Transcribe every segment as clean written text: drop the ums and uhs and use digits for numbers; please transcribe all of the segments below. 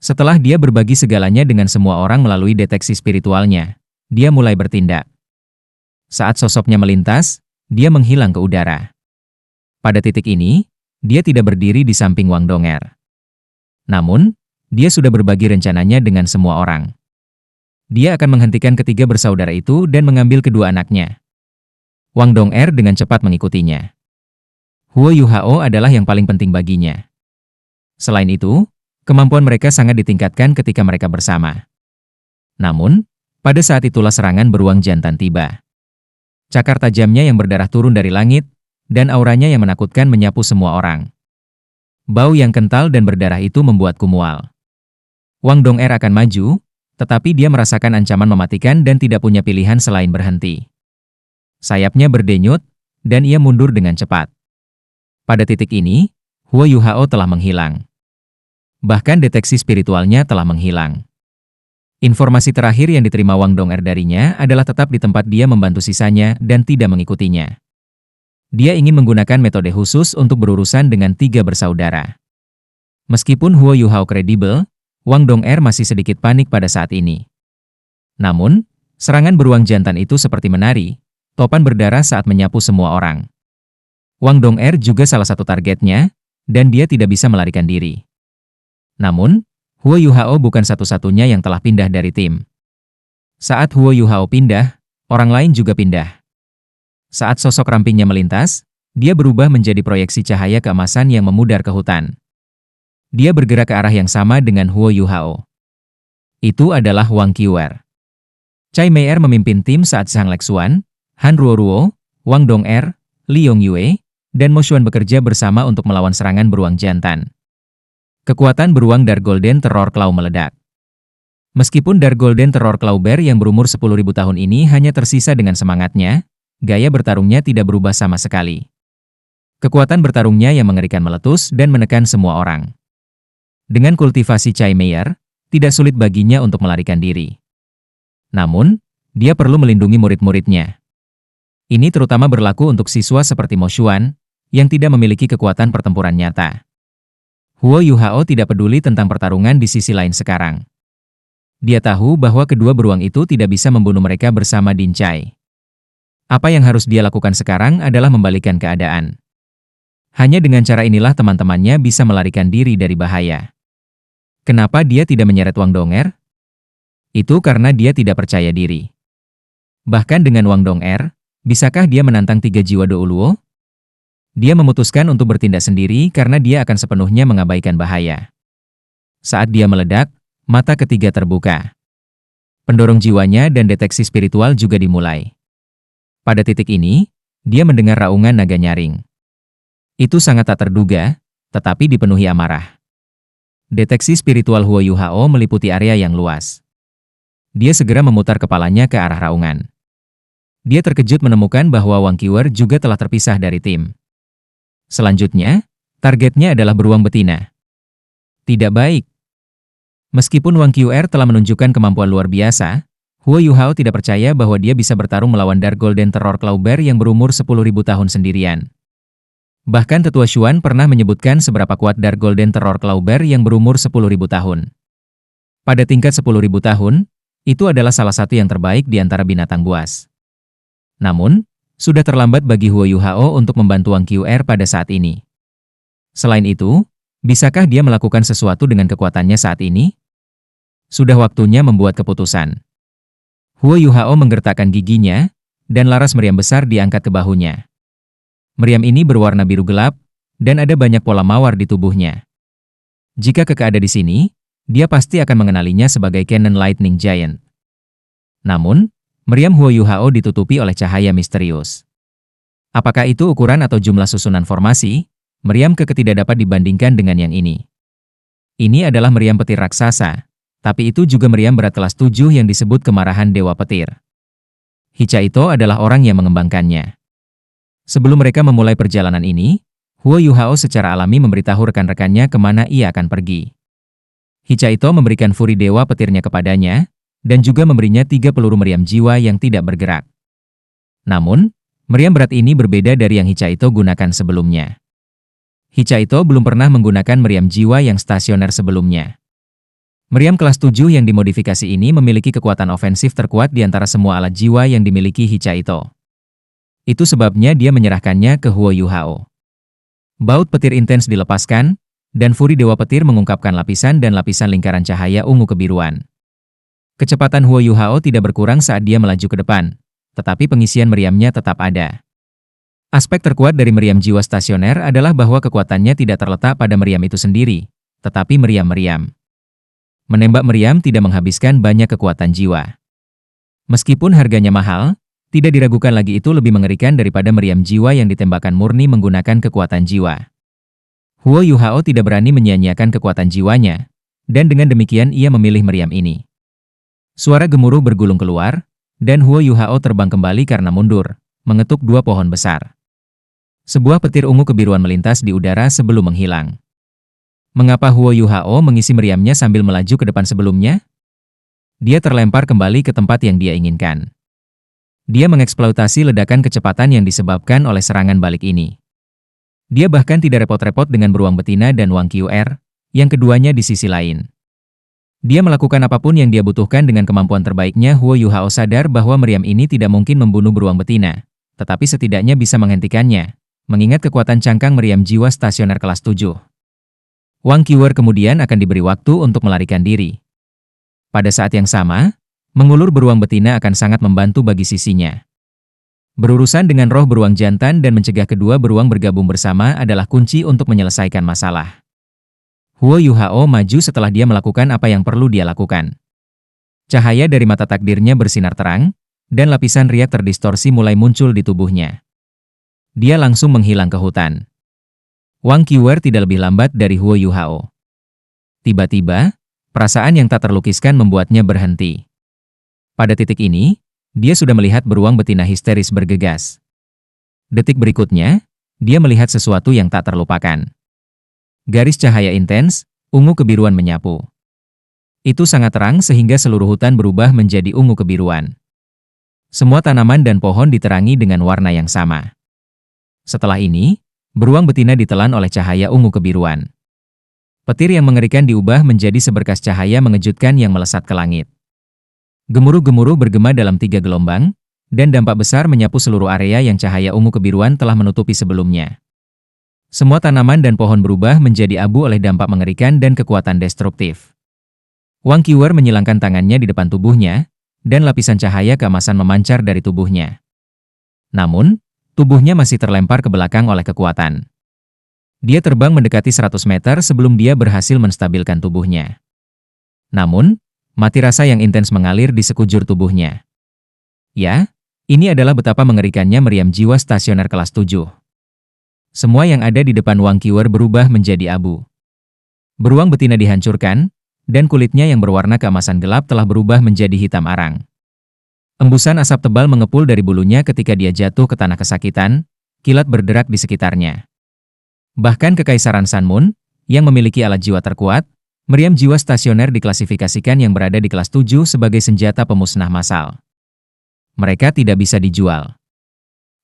Setelah dia berbagi segalanya dengan semua orang melalui deteksi spiritualnya, dia mulai bertindak. Saat sosoknya melintas, dia menghilang ke udara. Pada titik ini, dia tidak berdiri di samping Wang Dong'er. Namun, dia sudah berbagi rencananya dengan semua orang. Dia akan menghentikan ketiga bersaudara itu dan mengambil kedua anaknya. Wang Dong'er dengan cepat mengikutinya. Huo Yuhao adalah yang paling penting baginya. Selain itu, kemampuan mereka sangat ditingkatkan ketika mereka bersama. Namun, pada saat itulah serangan beruang jantan tiba. Cakar tajamnya yang berdarah turun dari langit, dan auranya yang menakutkan menyapu semua orang. Bau yang kental dan berdarah itu membuatku mual. Wang Dong'er akan maju, tetapi dia merasakan ancaman mematikan dan tidak punya pilihan selain berhenti. Sayapnya berdenyut, dan ia mundur dengan cepat. Pada titik ini, Huo Yuhao telah menghilang. Bahkan deteksi spiritualnya telah menghilang. Informasi terakhir yang diterima Wang Dong'er darinya adalah tetap di tempat dia membantu sisanya dan tidak mengikutinya. Dia ingin menggunakan metode khusus untuk berurusan dengan tiga bersaudara. Meskipun Huo Yuhao kredibel, Wang Dong'er masih sedikit panik pada saat ini. Namun, serangan beruang jantan itu seperti menari, topan berdarah saat menyapu semua orang. Wang Dong'er juga salah satu targetnya, dan dia tidak bisa melarikan diri. Namun, Huo Yuhao bukan satu-satunya yang telah pindah dari tim. Saat Huo Yuhao pindah, orang lain juga pindah. Saat sosok rampingnya melintas, dia berubah menjadi proyeksi cahaya keemasan yang memudar ke hutan. Dia bergerak ke arah yang sama dengan Huo Yuhao. Itu adalah Wang Qiuer. Cai Meier memimpin tim saat Zhang Lexuan, Han Ruoruo, Wang Dong'er, Li Yongyue, dan Mo Xuan bekerja bersama untuk melawan serangan beruang jantan. Kekuatan beruang Dark Golden Terror Claw meledak. Meskipun Dark Golden Terror Claw Bear yang berumur 10.000 tahun ini hanya tersisa dengan semangatnya, gaya bertarungnya tidak berubah sama sekali. Kekuatan bertarungnya yang mengerikan meletus dan menekan semua orang. Dengan kultivasi Cai Meier, tidak sulit baginya untuk melarikan diri. Namun, dia perlu melindungi murid-muridnya. Ini terutama berlaku untuk siswa seperti Mo Xuan, yang tidak memiliki kekuatan pertempuran nyata. Huo Yuhao tidak peduli tentang pertarungan di sisi lain sekarang. Dia tahu bahwa kedua beruang itu tidak bisa membunuh mereka bersama Din Cai. Apa yang harus dia lakukan sekarang adalah membalikkan keadaan. Hanya dengan cara inilah teman-temannya bisa melarikan diri dari bahaya. Kenapa dia tidak menyeret Wang Dong'er? Itu karena dia tidak percaya diri. Bahkan dengan Wang Dong'er, bisakah dia menantang tiga jiwa Douluo? Dia memutuskan untuk bertindak sendiri karena dia akan sepenuhnya mengabaikan bahaya. Saat dia meledak, mata ketiga terbuka. Pendorong jiwanya dan deteksi spiritual juga dimulai. Pada titik ini, dia mendengar raungan naga nyaring. Itu sangat tak terduga, tetapi dipenuhi amarah. Deteksi spiritual Huo Yuhao meliputi area yang luas. Dia segera memutar kepalanya ke arah raungan. Dia terkejut menemukan bahwa Wang Qiuer juga telah terpisah dari tim. Selanjutnya, targetnya adalah beruang betina. Tidak baik. Meskipun Wang Qiuer telah menunjukkan kemampuan luar biasa, Huo Yuhao tidak percaya bahwa dia bisa bertarung melawan Dark Golden Terror Claw Bear yang berumur 10.000 tahun sendirian. Bahkan Tetua Xuan pernah menyebutkan seberapa kuat Dark Golden Terror Claw Bear yang berumur 10.000 tahun. Pada tingkat 10.000 tahun, itu adalah salah satu yang terbaik di antara binatang buas. Namun, sudah terlambat bagi Huo Yuhao untuk membantu Wang Qiuer pada saat ini. Selain itu, bisakah dia melakukan sesuatu dengan kekuatannya saat ini? Sudah waktunya membuat keputusan. Huo Yuhao menggertakkan giginya, dan laras meriam besar diangkat ke bahunya. Meriam ini berwarna biru gelap, dan ada banyak pola mawar di tubuhnya. Jika Keke ada di sini, dia pasti akan mengenalinya sebagai Cannon Lightning Giant. Namun, meriam Huo Yuhao ditutupi oleh cahaya misterius. Apakah itu ukuran atau jumlah susunan formasi? Meriam Keke tidak dapat dibandingkan dengan yang ini. Ini adalah meriam petir raksasa, tapi itu juga meriam berat kelas 7 yang disebut kemarahan Dewa Petir. Hichaito adalah orang yang mengembangkannya. Sebelum mereka memulai perjalanan ini, Huo Yuhao secara alami memberitahu rekan-rekannya kemana ia akan pergi. Hichaito memberikan Furi Dewa Petirnya kepadanya, dan juga memberinya 3 peluru meriam jiwa yang tidak bergerak. Namun, meriam berat ini berbeda dari yang Hichaito gunakan sebelumnya. Hichaito belum pernah menggunakan meriam jiwa yang stasioner sebelumnya. Meriam kelas 7 yang dimodifikasi ini memiliki kekuatan ofensif terkuat di antara semua alat jiwa yang dimiliki Hichaito. Itu sebabnya dia menyerahkannya ke Huo Yuhao. Baut petir intens dilepaskan, dan Furi Dewa Petir mengungkapkan lapisan dan lapisan lingkaran cahaya ungu kebiruan. Kecepatan Huo Yuhao tidak berkurang saat dia melaju ke depan, tetapi pengisian meriamnya tetap ada. Aspek terkuat dari meriam jiwa stasioner adalah bahwa kekuatannya tidak terletak pada meriam itu sendiri, tetapi meriam-meriam. Menembak meriam tidak menghabiskan banyak kekuatan jiwa. Meskipun harganya mahal, tidak diragukan lagi itu lebih mengerikan daripada meriam jiwa yang ditembakkan murni menggunakan kekuatan jiwa. Huo Yuhao tidak berani menyia-nyiakan kekuatan jiwanya, dan dengan demikian ia memilih meriam ini. Suara gemuruh bergulung keluar, dan Huo Yuhao terbang kembali karena mundur, mengetuk dua pohon besar. Sebuah petir ungu kebiruan melintas di udara sebelum menghilang. Mengapa Huo Yuhao mengisi meriamnya sambil melaju ke depan sebelumnya? Dia terlempar kembali ke tempat yang dia inginkan. Dia mengeksploitasi ledakan kecepatan yang disebabkan oleh serangan balik ini. Dia bahkan tidak repot-repot dengan beruang betina dan Wang Qiuer, yang keduanya di sisi lain. Dia melakukan apapun yang dia butuhkan dengan kemampuan terbaiknya. Huo Yuhao sadar bahwa meriam ini tidak mungkin membunuh beruang betina, tetapi setidaknya bisa menghentikannya, mengingat kekuatan cangkang meriam jiwa stasioner kelas 7. Wang Qiuer kemudian akan diberi waktu untuk melarikan diri. Pada saat yang sama, mengulur beruang betina akan sangat membantu bagi sisinya. Berurusan dengan roh beruang jantan dan mencegah kedua beruang bergabung bersama adalah kunci untuk menyelesaikan masalah. Huo Yuhao maju setelah dia melakukan apa yang perlu dia lakukan. Cahaya dari mata takdirnya bersinar terang, dan lapisan riak terdistorsi mulai muncul di tubuhnya. Dia langsung menghilang ke hutan. Wang Qiuer tidak lebih lambat dari Huo Yuhao. Tiba-tiba, perasaan yang tak terlukiskan membuatnya berhenti. Pada titik ini, dia sudah melihat beruang betina histeris bergegas. Detik berikutnya, dia melihat sesuatu yang tak terlupakan. Garis cahaya intens, ungu kebiruan menyapu. Itu sangat terang sehingga seluruh hutan berubah menjadi ungu kebiruan. Semua tanaman dan pohon diterangi dengan warna yang sama. Setelah ini, beruang betina ditelan oleh cahaya ungu kebiruan. Petir yang mengerikan diubah menjadi seberkas cahaya mengejutkan yang melesat ke langit. Gemuruh-gemuruh bergema dalam 3 gelombang, dan dampak besar menyapu seluruh area yang cahaya ungu kebiruan telah menutupi sebelumnya. Semua tanaman dan pohon berubah menjadi abu oleh dampak mengerikan dan kekuatan destruktif. Wang Qiuer menyilangkan tangannya di depan tubuhnya, dan lapisan cahaya keemasan memancar dari tubuhnya. Namun, tubuhnya masih terlempar ke belakang oleh kekuatan. Dia terbang mendekati 100 meter sebelum dia berhasil menstabilkan tubuhnya. Namun, mati rasa yang intens mengalir di sekujur tubuhnya. Ya, ini adalah betapa mengerikannya meriam jiwa stasioner kelas 7. Semua yang ada di depan Wang Qiuer berubah menjadi abu. Beruang betina dihancurkan, dan kulitnya yang berwarna keemasan gelap telah berubah menjadi hitam arang. Embusan asap tebal mengepul dari bulunya ketika dia jatuh ke tanah kesakitan, kilat berderak di sekitarnya. Bahkan Kekaisaran Sanmun, yang memiliki alat jiwa terkuat, meriam jiwa stasioner diklasifikasikan yang berada di kelas 7 sebagai senjata pemusnah massal. Mereka tidak bisa dijual.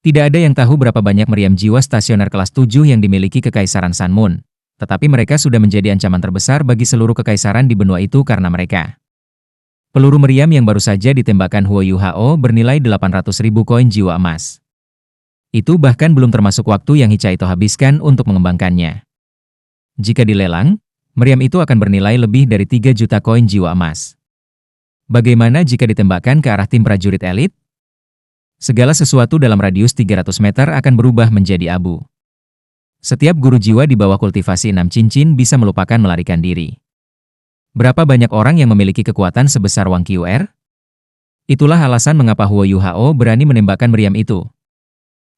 Tidak ada yang tahu berapa banyak meriam jiwa stasioner kelas 7 yang dimiliki Kekaisaran Sanmun, tetapi mereka sudah menjadi ancaman terbesar bagi seluruh kekaisaran di benua itu karena mereka. Peluru meriam yang baru saja ditembakkan Huo Yuhao bernilai 800.000 koin jiwa emas. Itu bahkan belum termasuk waktu yang Hichaito habiskan untuk mengembangkannya. Jika dilelang, meriam itu akan bernilai lebih dari 3 juta koin jiwa emas. Bagaimana jika ditembakkan ke arah tim prajurit elit? Segala sesuatu dalam radius 300 meter akan berubah menjadi abu. Setiap guru jiwa di bawah kultivasi 6 cincin bisa melupakan melarikan diri. Berapa banyak orang yang memiliki kekuatan sebesar Wang Qiuer? Itulah alasan mengapa Huo Yuhao berani menembakkan meriam itu.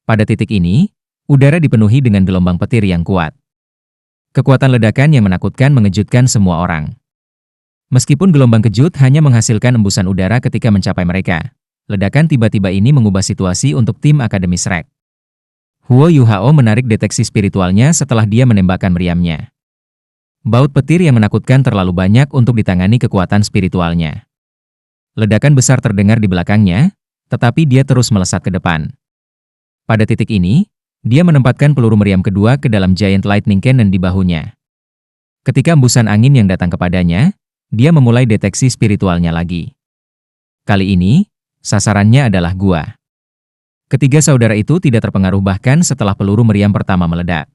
Pada titik ini, udara dipenuhi dengan gelombang petir yang kuat. Kekuatan ledakan yang menakutkan mengejutkan semua orang. Meskipun gelombang kejut hanya menghasilkan embusan udara ketika mencapai mereka, ledakan tiba-tiba ini mengubah situasi untuk tim Akademi Shrek. Huo Yuhao menarik deteksi spiritualnya setelah dia menembakkan meriamnya. Baut petir yang menakutkan terlalu banyak untuk ditangani kekuatan spiritualnya. Ledakan besar terdengar di belakangnya, tetapi dia terus melesat ke depan. Pada titik ini, dia menempatkan peluru meriam kedua ke dalam Giant Lightning Cannon di bahunya. Ketika embusan angin yang datang kepadanya, dia memulai deteksi spiritualnya lagi. Kali ini, sasarannya adalah gua. Ketiga saudara itu tidak terpengaruh bahkan setelah peluru meriam pertama meledak.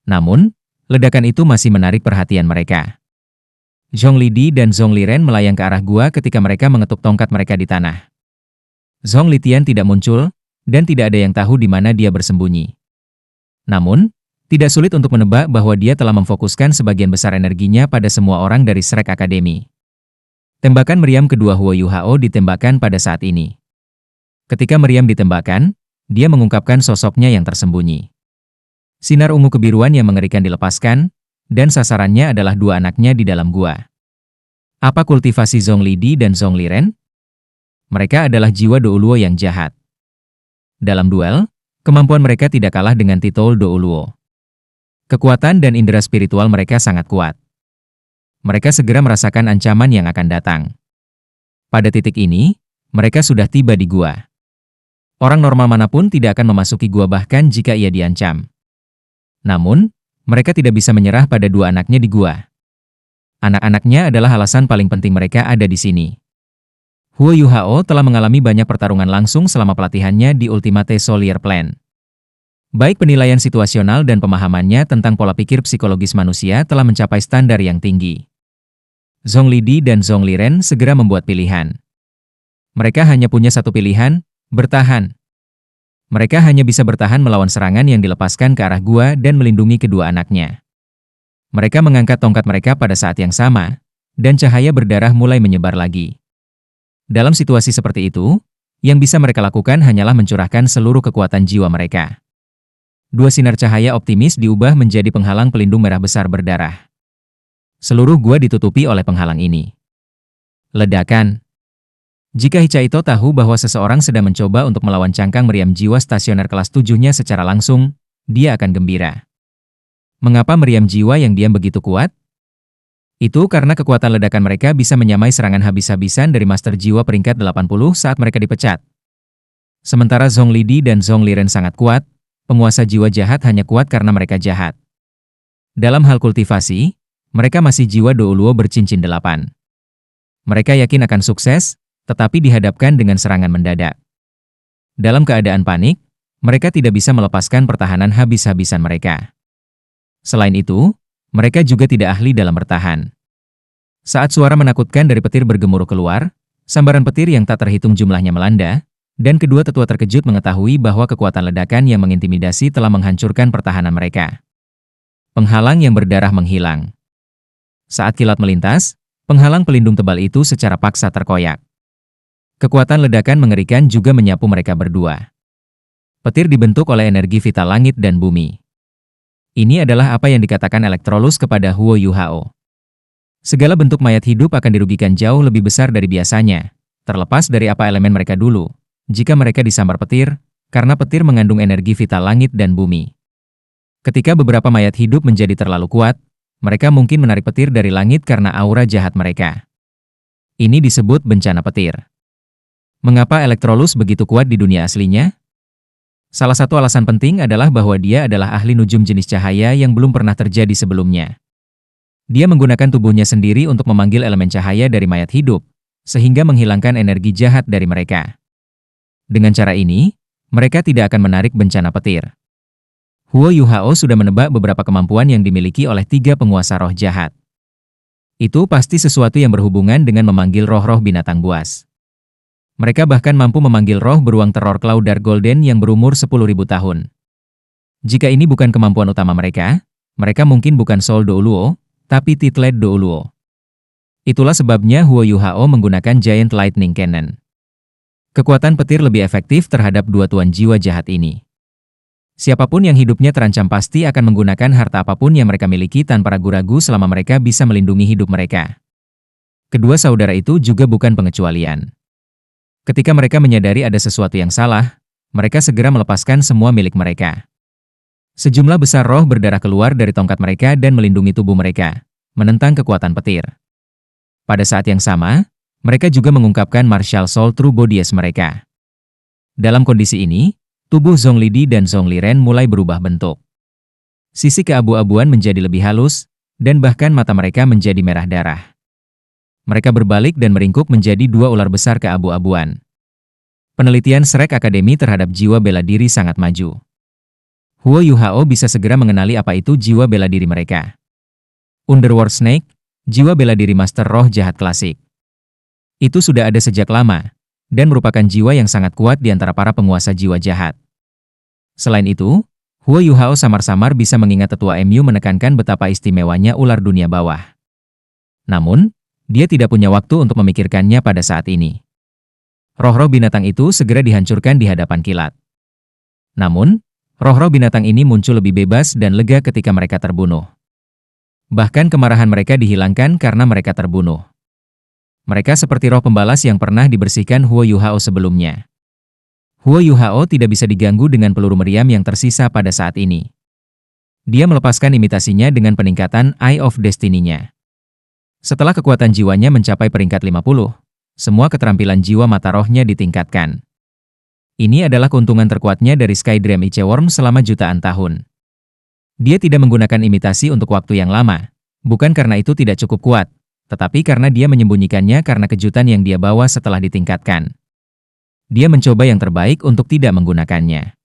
Namun, ledakan itu masih menarik perhatian mereka. Zhongli dan Zhongli Ren melayang ke arah gua ketika mereka mengetuk tongkat mereka di tanah. Zhongli Tian tidak muncul, dan tidak ada yang tahu di mana dia bersembunyi. Namun, tidak sulit untuk menebak bahwa dia telah memfokuskan sebagian besar energinya pada semua orang dari Shrek Academy. Tembakan meriam kedua Huo Yuhao ditembakkan pada saat ini. Ketika meriam ditembakkan, dia mengungkapkan sosoknya yang tersembunyi. Sinar ungu kebiruan yang mengerikan dilepaskan, dan sasarannya adalah dua anaknya di dalam gua. Apa kultivasi Zhongli dan Zhongli Ren? Mereka adalah jiwa Douluo yang jahat. Dalam duel, kemampuan mereka tidak kalah dengan titol Douluo. Kekuatan dan indera spiritual mereka sangat kuat. Mereka segera merasakan ancaman yang akan datang. Pada titik ini, mereka sudah tiba di gua. Orang normal manapun tidak akan memasuki gua bahkan jika ia diancam. Namun, mereka tidak bisa menyerah pada dua anaknya di gua. Anak-anaknya adalah alasan paling penting mereka ada di sini. Huo Yuhao telah mengalami banyak pertarungan langsung selama pelatihannya di Ultimate Soldier Plan. Baik penilaian situasional dan pemahamannya tentang pola pikir psikologis manusia telah mencapai standar yang tinggi. Zhongli dan Zhongli Ren segera membuat pilihan. Mereka hanya punya satu pilihan, bertahan. Mereka hanya bisa bertahan melawan serangan yang dilepaskan ke arah gua dan melindungi kedua anaknya. Mereka mengangkat tongkat mereka pada saat yang sama, dan cahaya berdarah mulai menyebar lagi. Dalam situasi seperti itu, yang bisa mereka lakukan hanyalah mencurahkan seluruh kekuatan jiwa mereka. Dua sinar cahaya optimis diubah menjadi penghalang pelindung merah besar berdarah. Seluruh gua ditutupi oleh penghalang ini. Ledakan. Jika Hichaito tahu bahwa seseorang sedang mencoba untuk melawan cangkang meriam jiwa stasioner kelas 7-nya secara langsung, dia akan gembira. Mengapa meriam jiwa yang diam begitu kuat? Itu karena kekuatan ledakan mereka bisa menyamai serangan habis-habisan dari Master Jiwa peringkat 80 saat mereka dipecat. Sementara Zhongli dan Zhongli Ren sangat kuat, penguasa jiwa jahat hanya kuat karena mereka jahat. Dalam hal kultivasi, mereka masih jiwa Douluo bercincin 8. Mereka yakin akan sukses, tetapi dihadapkan dengan serangan mendadak. Dalam keadaan panik, mereka tidak bisa melepaskan pertahanan habis-habisan mereka. Selain itu, mereka juga tidak ahli dalam bertahan. Saat suara menakutkan dari petir bergemuruh keluar, sambaran petir yang tak terhitung jumlahnya melanda, dan kedua tetua terkejut mengetahui bahwa kekuatan ledakan yang mengintimidasi telah menghancurkan pertahanan mereka. Penghalang yang berdarah menghilang. Saat kilat melintas, penghalang pelindung tebal itu secara paksa terkoyak. Kekuatan ledakan mengerikan juga menyapu mereka berdua. Petir dibentuk oleh energi vital langit dan bumi. Ini adalah apa yang dikatakan Electrolus kepada Huo Yuhao. Segala bentuk mayat hidup akan dirugikan jauh lebih besar dari biasanya, terlepas dari apa elemen mereka dulu, jika mereka disambar petir, karena petir mengandung energi vital langit dan bumi. Ketika beberapa mayat hidup menjadi terlalu kuat, mereka mungkin menarik petir dari langit karena aura jahat mereka. Ini disebut bencana petir. Mengapa Electrolus begitu kuat di dunia aslinya? Salah satu alasan penting adalah bahwa dia adalah ahli nujum jenis cahaya yang belum pernah terjadi sebelumnya. Dia menggunakan tubuhnya sendiri untuk memanggil elemen cahaya dari mayat hidup, sehingga menghilangkan energi jahat dari mereka. Dengan cara ini, mereka tidak akan menarik bencana petir. Huo Yuhao sudah menebak beberapa kemampuan yang dimiliki oleh 3 penguasa roh jahat. Itu pasti sesuatu yang berhubungan dengan memanggil roh-roh binatang buas. Mereka bahkan mampu memanggil roh beruang teror Cloud Dark Golden yang berumur 10.000 tahun. Jika ini bukan kemampuan utama mereka, mereka mungkin bukan Soul Douluo, tapi Titlet Douluo. Itulah sebabnya Huo Yuhao menggunakan Giant Lightning Cannon. Kekuatan petir lebih efektif terhadap dua tuan jiwa jahat ini. Siapapun yang hidupnya terancam pasti akan menggunakan harta apapun yang mereka miliki tanpa ragu-ragu selama mereka bisa melindungi hidup mereka. Kedua saudara itu juga bukan pengecualian. Ketika mereka menyadari ada sesuatu yang salah, mereka segera melepaskan semua milik mereka. Sejumlah besar roh berdarah keluar dari tongkat mereka dan melindungi tubuh mereka, menentang kekuatan petir. Pada saat yang sama, mereka juga mengungkapkan martial soul true bodies mereka. Dalam kondisi ini, tubuh Zhongli dan Zhongli Ren mulai berubah bentuk. Sisi keabu-abuan menjadi lebih halus, dan bahkan mata mereka menjadi merah darah. mereka berbalik dan meringkuk menjadi dua ular besar keabu-abuan. Penelitian Shrek Academy terhadap jiwa bela diri sangat maju. Huo Yuhao bisa segera mengenali apa itu jiwa bela diri mereka. Underworld Snake, jiwa bela diri Master Roh Jahat klasik. Itu sudah ada sejak lama, dan merupakan jiwa yang sangat kuat di antara para penguasa jiwa jahat. Selain itu, Huo Yuhao samar-samar bisa mengingat tetua MU menekankan betapa istimewanya ular dunia bawah. Namun, dia tidak punya waktu untuk memikirkannya pada saat ini. Roh-roh binatang itu segera dihancurkan di hadapan kilat. Namun, roh-roh binatang ini muncul lebih bebas dan lega ketika mereka terbunuh. Bahkan kemarahan mereka dihilangkan karena mereka terbunuh. Mereka seperti roh pembalas yang pernah dibersihkan Huo Yuhao sebelumnya. Huo Yuhao tidak bisa diganggu dengan peluru meriam yang tersisa pada saat ini. Dia melepaskan imitasinya dengan peningkatan Eye of Destiny-nya. Setelah kekuatan jiwanya mencapai peringkat 50, semua keterampilan jiwa mata rohnya ditingkatkan. Ini adalah keuntungan terkuatnya dari Skydream Iceworm selama jutaan tahun. Dia tidak menggunakan imitasi untuk waktu yang lama, bukan karena itu tidak cukup kuat, tetapi karena dia menyembunyikannya karena kejutan yang dia bawa setelah ditingkatkan. Dia mencoba yang terbaik untuk tidak menggunakannya.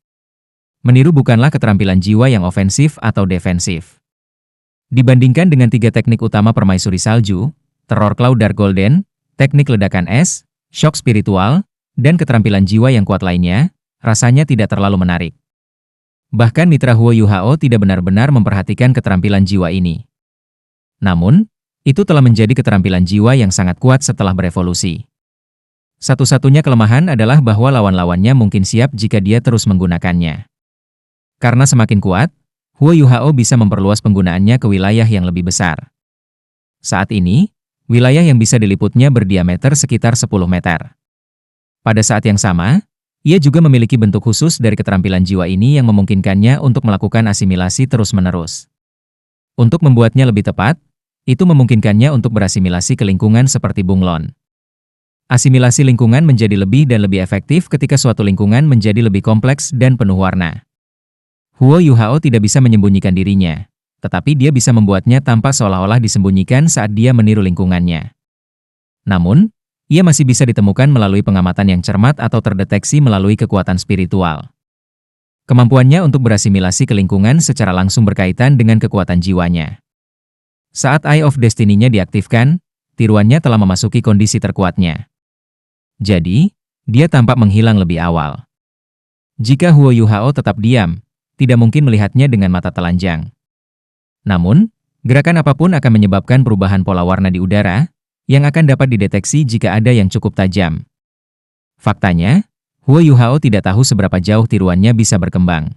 Meniru bukanlah keterampilan jiwa yang ofensif atau defensif. Dibandingkan dengan tiga teknik utama permaisuri salju, Terror Claw Dark Golden, teknik ledakan es, shock spiritual, dan keterampilan jiwa yang kuat lainnya, rasanya tidak terlalu menarik. Bahkan mitra Huo Yuhao tidak benar-benar memperhatikan keterampilan jiwa ini. Namun, itu telah menjadi keterampilan jiwa yang sangat kuat setelah berevolusi. Satu-satunya kelemahan adalah bahwa lawan-lawannya mungkin siap jika dia terus menggunakannya. Karena semakin kuat, Huo Yuhao bisa memperluas penggunaannya ke wilayah yang lebih besar. Saat ini, wilayah yang bisa diliputnya berdiameter sekitar 10 meter. Pada saat yang sama, ia juga memiliki bentuk khusus dari keterampilan jiwa ini yang memungkinkannya untuk melakukan asimilasi terus-menerus. Untuk membuatnya lebih tepat, itu memungkinkannya untuk berasimilasi ke lingkungan seperti bunglon. Asimilasi lingkungan menjadi lebih dan lebih efektif ketika suatu lingkungan menjadi lebih kompleks dan penuh warna. Huo Yuhao tidak bisa menyembunyikan dirinya, tetapi dia bisa membuatnya tampak seolah-olah disembunyikan saat dia meniru lingkungannya. Namun, ia masih bisa ditemukan melalui pengamatan yang cermat atau terdeteksi melalui kekuatan spiritual. Kemampuannya untuk berasimilasi ke lingkungan secara langsung berkaitan dengan kekuatan jiwanya. Saat Eye of Destiny-nya diaktifkan, tiruannya telah memasuki kondisi terkuatnya. Jadi, dia tampak menghilang lebih awal. Jika Huo Yuhao tetap diam, tidak mungkin melihatnya dengan mata telanjang. Namun, gerakan apapun akan menyebabkan perubahan pola warna di udara, yang akan dapat dideteksi jika ada yang cukup tajam. Faktanya, Huo Yuhao tidak tahu seberapa jauh tiruannya bisa berkembang.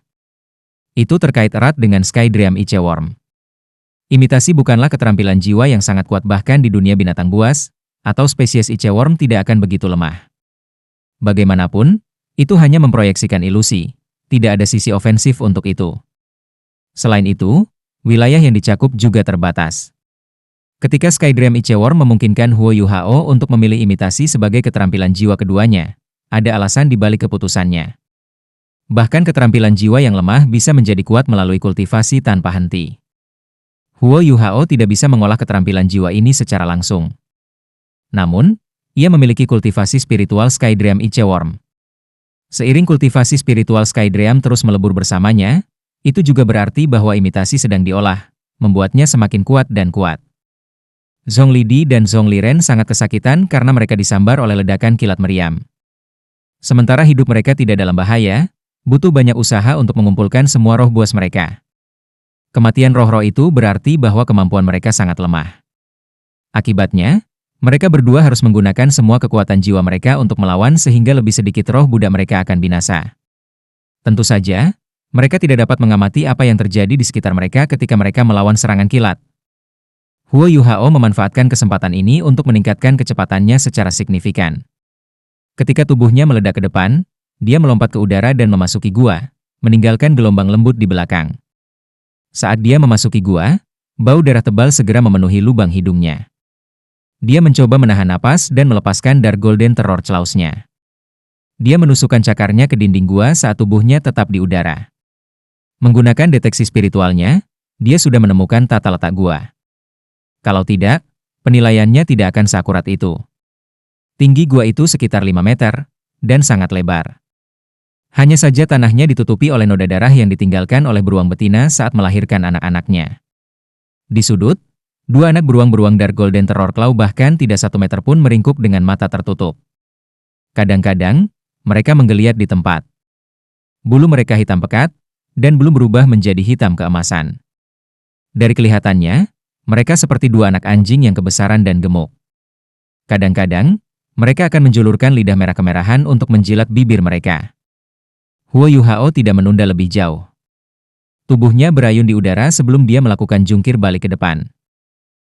Itu terkait erat dengan Skydream Iceworm. Imitasi bukanlah keterampilan jiwa yang sangat kuat bahkan di dunia binatang buas, atau spesies Iceworm tidak akan begitu lemah. Bagaimanapun, itu hanya memproyeksikan ilusi. Tidak ada sisi ofensif untuk itu. Selain itu, wilayah yang dicakup juga terbatas. Ketika Skydream Iceworm memungkinkan Huo Yuhao untuk memilih imitasi sebagai keterampilan jiwa keduanya, ada alasan di balik keputusannya. Bahkan keterampilan jiwa yang lemah bisa menjadi kuat melalui kultivasi tanpa henti. Huo Yuhao tidak bisa mengolah keterampilan jiwa ini secara langsung. Namun, ia memiliki kultivasi spiritual Skydream Iceworm. Seiring kultivasi spiritual Skydream terus melebur bersamanya, itu juga berarti bahwa imitasi sedang diolah, membuatnya semakin kuat dan kuat. Zhongli Di dan Zhongli Ren sangat kesakitan karena mereka disambar oleh ledakan kilat meriam. Sementara hidup mereka tidak dalam bahaya, butuh banyak usaha untuk mengumpulkan semua roh buas mereka. Kematian roh-roh itu berarti bahwa kemampuan mereka sangat lemah. Akibatnya, mereka berdua harus menggunakan semua kekuatan jiwa mereka untuk melawan sehingga lebih sedikit roh budak mereka akan binasa. Tentu saja, mereka tidak dapat mengamati apa yang terjadi di sekitar mereka ketika mereka melawan serangan kilat. Huo Yuhao memanfaatkan kesempatan ini untuk meningkatkan kecepatannya secara signifikan. Ketika tubuhnya meledak ke depan, dia melompat ke udara dan memasuki gua, meninggalkan gelombang lembut di belakang. Saat dia memasuki gua, bau darah tebal segera memenuhi lubang hidungnya. Dia mencoba menahan napas dan melepaskan Dark Golden Terror Claws-nya. Dia menusukkan cakarnya ke dinding gua saat tubuhnya tetap di udara. Menggunakan deteksi spiritualnya, dia sudah menemukan tata letak gua. Kalau tidak, penilaiannya tidak akan seakurat itu. Tinggi gua itu sekitar 5 meter, dan sangat lebar. Hanya saja tanahnya ditutupi oleh noda darah yang ditinggalkan oleh beruang betina saat melahirkan anak-anaknya. Di sudut, dua anak beruang-beruang Dark Golden Terror Claw bahkan tidak 1 meter pun meringkuk dengan mata tertutup. Kadang-kadang, mereka menggeliat di tempat. Bulu mereka hitam pekat, dan belum berubah menjadi hitam keemasan. Dari kelihatannya, mereka seperti dua anak anjing yang kebesaran dan gemuk. Kadang-kadang, mereka akan menjulurkan lidah merah kemerahan untuk menjilat bibir mereka. Huo Yuhao tidak menunda lebih jauh. Tubuhnya berayun di udara sebelum dia melakukan jungkir balik ke depan.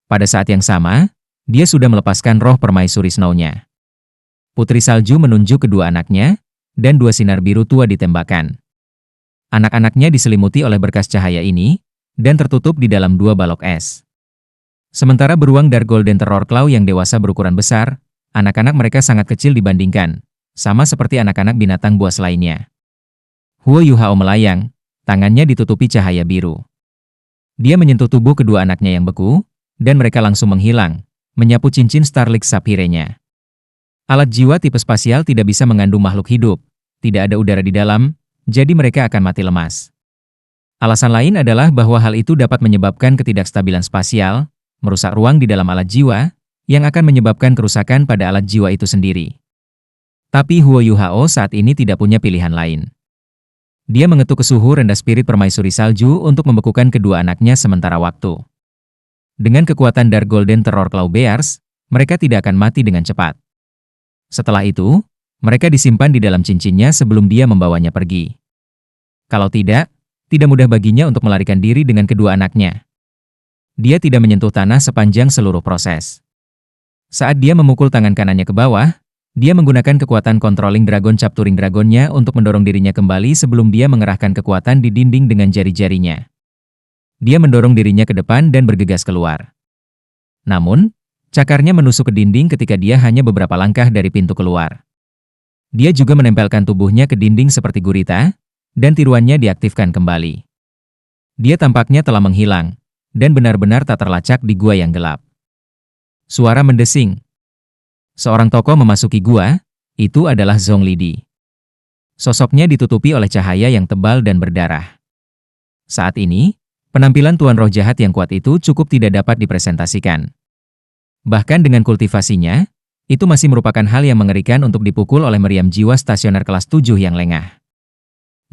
Pada saat yang sama, dia sudah melepaskan roh permaisuri Snow-nya. Putri Salju menunjuk kedua anaknya, dan dua sinar biru tua ditembakkan. Anak-anaknya diselimuti oleh berkas cahaya ini, dan tertutup di dalam dua balok es. Sementara beruang Dark Golden Terror Claw yang dewasa berukuran besar, anak-anak mereka sangat kecil dibandingkan, sama seperti anak-anak binatang buas lainnya. Huo Yuhao melayang, tangannya ditutupi cahaya biru. Dia menyentuh tubuh kedua anaknya yang beku, dan mereka langsung menghilang, menyapu cincin Starlix Sapphire-nya. Alat jiwa tipe spasial tidak bisa mengandung makhluk hidup, tidak ada udara di dalam, jadi mereka akan mati lemas. Alasan lain adalah bahwa hal itu dapat menyebabkan ketidakstabilan spasial, merusak ruang di dalam alat jiwa, yang akan menyebabkan kerusakan pada alat jiwa itu sendiri. Tapi Huo Yuhao saat ini tidak punya pilihan lain. Dia mengetuk ke suhu rendah spirit permaisuri salju untuk membekukan kedua anaknya sementara waktu. Dengan kekuatan Dark Golden Terror Claw Bears, mereka tidak akan mati dengan cepat. Setelah itu, mereka disimpan di dalam cincinnya sebelum dia membawanya pergi. Kalau tidak mudah baginya untuk melarikan diri dengan kedua anaknya. Dia tidak menyentuh tanah sepanjang seluruh proses. Saat dia memukul tangan kanannya ke bawah, dia menggunakan kekuatan Controlling Dragon Capturing Dragon-nya untuk mendorong dirinya kembali sebelum dia mengerahkan kekuatan di dinding dengan jari-jarinya. Dia mendorong dirinya ke depan dan bergegas keluar. Namun, cakarnya menusuk ke dinding ketika dia hanya beberapa langkah dari pintu keluar. Dia juga menempelkan tubuhnya ke dinding seperti gurita, dan tiruannya diaktifkan kembali. Dia tampaknya telah menghilang, dan benar-benar tak terlacak di gua yang gelap. Suara mendesing. Seorang tokoh memasuki gua, itu adalah Zhong Lidi. Sosoknya ditutupi oleh cahaya yang tebal dan berdarah. Saat ini, penampilan tuan roh jahat yang kuat itu cukup tidak dapat dipresentasikan. Bahkan dengan kultivasinya, itu masih merupakan hal yang mengerikan untuk dipukul oleh meriam jiwa stasioner kelas 7 yang lengah.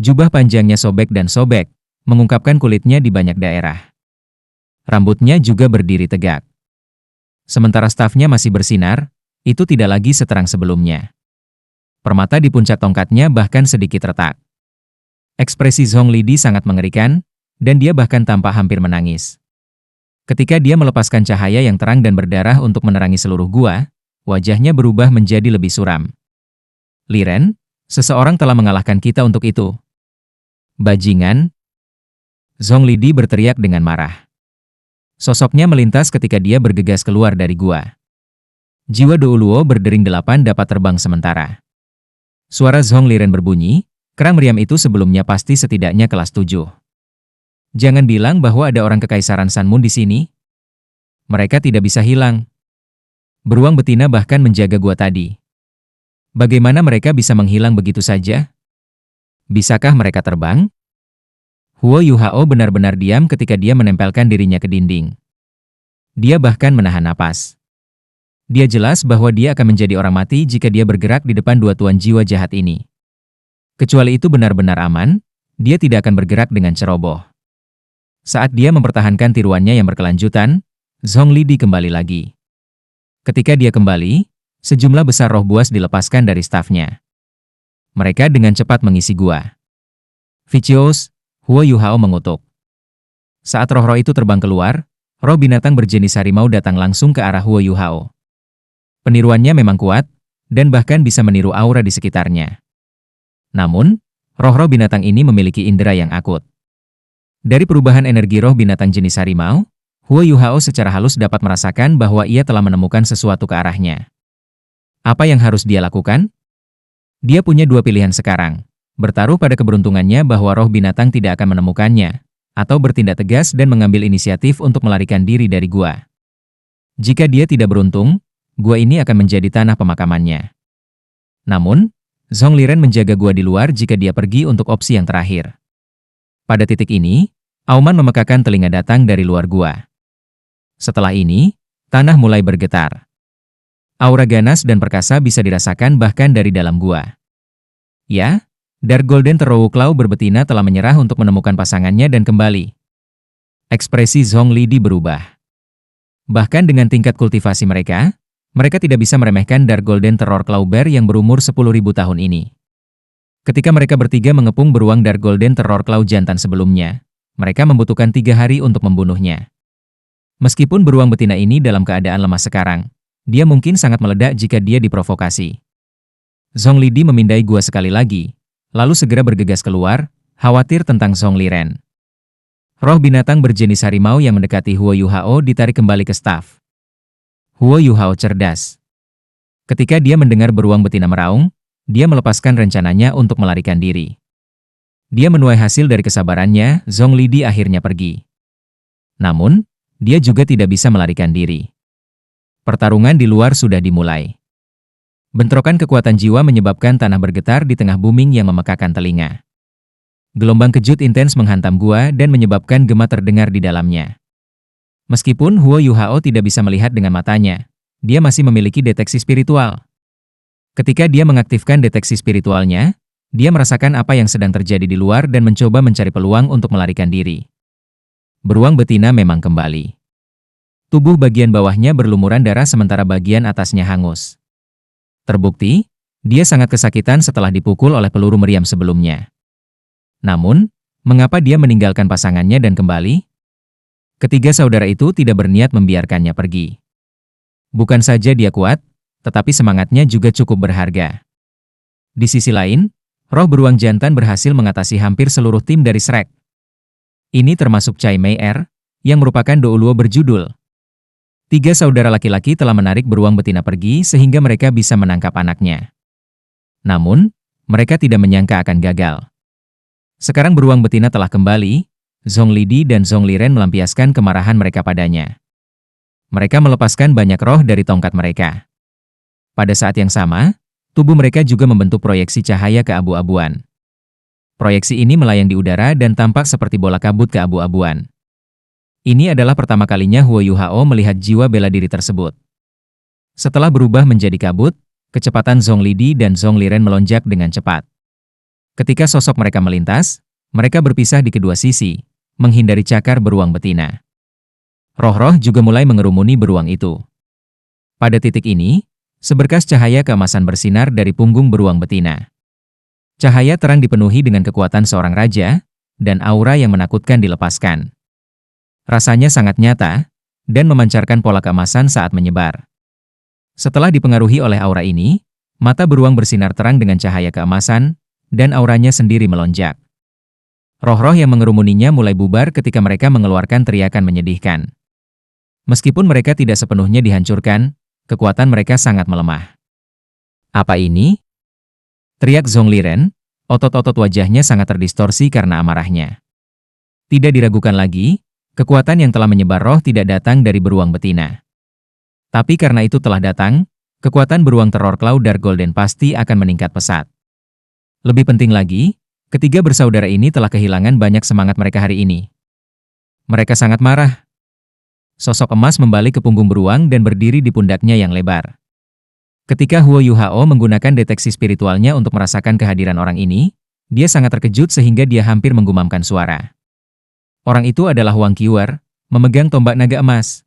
Jubah panjangnya sobek dan sobek, mengungkapkan kulitnya di banyak daerah. Rambutnya juga berdiri tegak. Sementara stafnya masih bersinar, itu tidak lagi seterang sebelumnya. Permata di puncak tongkatnya bahkan sedikit retak. Ekspresi Zhong Lidi sangat mengerikan, dan dia bahkan tampak hampir menangis. Ketika dia melepaskan cahaya yang terang dan berdarah untuk menerangi seluruh gua, wajahnya berubah menjadi lebih suram. Liren, seseorang telah mengalahkan kita untuk itu. Bajingan! Zhong Lidi berteriak dengan marah. Sosoknya melintas ketika dia bergegas keluar dari gua. Jiwa Douluo berdering 8 dapat terbang sementara. Suara Zhong Liren berbunyi, kerang meriam itu sebelumnya pasti setidaknya kelas 7. Jangan bilang bahwa ada orang kekaisaran Sanmun di sini. Mereka tidak bisa hilang. Beruang betina bahkan menjaga gua tadi. Bagaimana mereka bisa menghilang begitu saja? Bisakah mereka terbang? Huo Yuhao benar-benar diam ketika dia menempelkan dirinya ke dinding. Dia bahkan menahan napas. Dia jelas bahwa dia akan menjadi orang mati jika dia bergerak di depan dua tuan jiwa jahat ini. Kecuali itu benar-benar aman, dia tidak akan bergerak dengan ceroboh. Saat dia mempertahankan tiruannya yang berkelanjutan, Zhong Lidi kembali lagi. Ketika dia kembali, sejumlah besar roh buas dilepaskan dari stafnya. Mereka dengan cepat mengisi gua. Vicious, Huo Yuhao mengutuk. Saat roh-roh itu terbang keluar, roh binatang berjenis harimau datang langsung ke arah Huo Yuhao. Peniruannya memang kuat, dan bahkan bisa meniru aura di sekitarnya. Namun, roh-roh binatang ini memiliki indera yang akut. Dari perubahan energi roh binatang jenis harimau, Huo Yuhao secara halus dapat merasakan bahwa ia telah menemukan sesuatu ke arahnya. Apa yang harus dia lakukan? Dia punya dua pilihan sekarang, bertaruh pada keberuntungannya bahwa roh binatang tidak akan menemukannya, atau bertindak tegas dan mengambil inisiatif untuk melarikan diri dari gua. Jika dia tidak beruntung, gua ini akan menjadi tanah pemakamannya. Namun, Zhong Liren menjaga gua di luar jika dia pergi untuk opsi yang terakhir. Pada titik ini, auman memekakan telinga datang dari luar gua. Setelah ini, tanah mulai bergetar. Aura ganas dan perkasa bisa dirasakan bahkan dari dalam gua. Ya, Dark Golden Terowuk Claw berbetina telah menyerah untuk menemukan pasangannya dan kembali. Ekspresi Zhong Lidi berubah. Bahkan dengan tingkat kultivasi mereka tidak bisa meremehkan Dark Golden Terror Claw Bear yang berumur 10.000 tahun ini. Ketika mereka bertiga mengepung beruang Dark Golden Terror Claw jantan sebelumnya, mereka membutuhkan 3 hari untuk membunuhnya. Meskipun beruang betina ini dalam keadaan lemah sekarang, dia mungkin sangat meledak jika dia diprovokasi. Zhong Lidi memindai gua sekali lagi, lalu segera bergegas keluar, khawatir tentang Zhong Liren. Roh binatang berjenis harimau yang mendekati Huo Yuhao ditarik kembali ke staf. Huo Yuhao cerdas. Ketika dia mendengar beruang betina meraung, dia melepaskan rencananya untuk melarikan diri. Dia menuai hasil dari kesabarannya, Zhong Lidi akhirnya pergi. Namun, dia juga tidak bisa melarikan diri. Pertarungan di luar sudah dimulai. Bentrokan kekuatan jiwa menyebabkan tanah bergetar di tengah booming yang memekakan telinga. Gelombang kejut intens menghantam gua dan menyebabkan gema terdengar di dalamnya. Meskipun Huo Yuhao tidak bisa melihat dengan matanya, dia masih memiliki deteksi spiritual. Ketika dia mengaktifkan deteksi spiritualnya, dia merasakan apa yang sedang terjadi di luar dan mencoba mencari peluang untuk melarikan diri. Beruang betina memang kembali. Tubuh bagian bawahnya berlumuran darah sementara bagian atasnya hangus. Terbukti, dia sangat kesakitan setelah dipukul oleh peluru meriam sebelumnya. Namun, mengapa dia meninggalkan pasangannya dan kembali? Ketiga saudara itu tidak berniat membiarkannya pergi. Bukan saja dia kuat, tetapi semangatnya juga cukup berharga. Di sisi lain, roh beruang jantan berhasil mengatasi hampir seluruh tim dari Shrek. Ini termasuk Chai Mei Er, yang merupakan Douluo berjudul. 3 saudara laki-laki telah menarik beruang betina pergi sehingga mereka bisa menangkap anaknya. Namun, mereka tidak menyangka akan gagal. Sekarang beruang betina telah kembali, Zhong Lidi dan Zhong Liren melampiaskan kemarahan mereka padanya. Mereka melepaskan banyak roh dari tongkat mereka. Pada saat yang sama, tubuh mereka juga membentuk proyeksi cahaya keabu-abuan. Proyeksi ini melayang di udara dan tampak seperti bola kabut keabu-abuan. Ini adalah pertama kalinya Huo Yuhao melihat jiwa bela diri tersebut. Setelah berubah menjadi kabut, kecepatan Zhong Lidi dan Zhong Liren melonjak dengan cepat. Ketika sosok mereka melintas, mereka berpisah di kedua sisi, menghindari cakar beruang betina. Roh-roh juga mulai mengerumuni beruang itu. Pada titik ini, seberkas cahaya keemasan bersinar dari punggung beruang betina. Cahaya terang dipenuhi dengan kekuatan seorang raja, dan aura yang menakutkan dilepaskan. Rasanya sangat nyata, dan memancarkan pola keemasan saat menyebar. Setelah dipengaruhi oleh aura ini, mata beruang bersinar terang dengan cahaya keemasan, dan auranya sendiri melonjak. Roh-roh yang mengerumuninya mulai bubar ketika mereka mengeluarkan teriakan menyedihkan. Meskipun mereka tidak sepenuhnya dihancurkan, kekuatan mereka sangat melemah. Apa ini? Teriak Zhong Liren, otot-otot wajahnya sangat terdistorsi karena amarahnya. Tidak diragukan lagi, kekuatan yang telah menyebar roh tidak datang dari beruang betina. Tapi karena itu telah datang, kekuatan beruang teror Claw Dark Golden pasti akan meningkat pesat. Lebih penting lagi, ketiga bersaudara ini telah kehilangan banyak semangat mereka hari ini. Mereka sangat marah. Sosok emas membalik ke punggung beruang dan berdiri di pundaknya yang lebar. Ketika Huo Yuhao menggunakan deteksi spiritualnya untuk merasakan kehadiran orang ini, dia sangat terkejut sehingga dia hampir menggumamkan suara. Orang itu adalah Wang Qiuer, memegang tombak naga emas.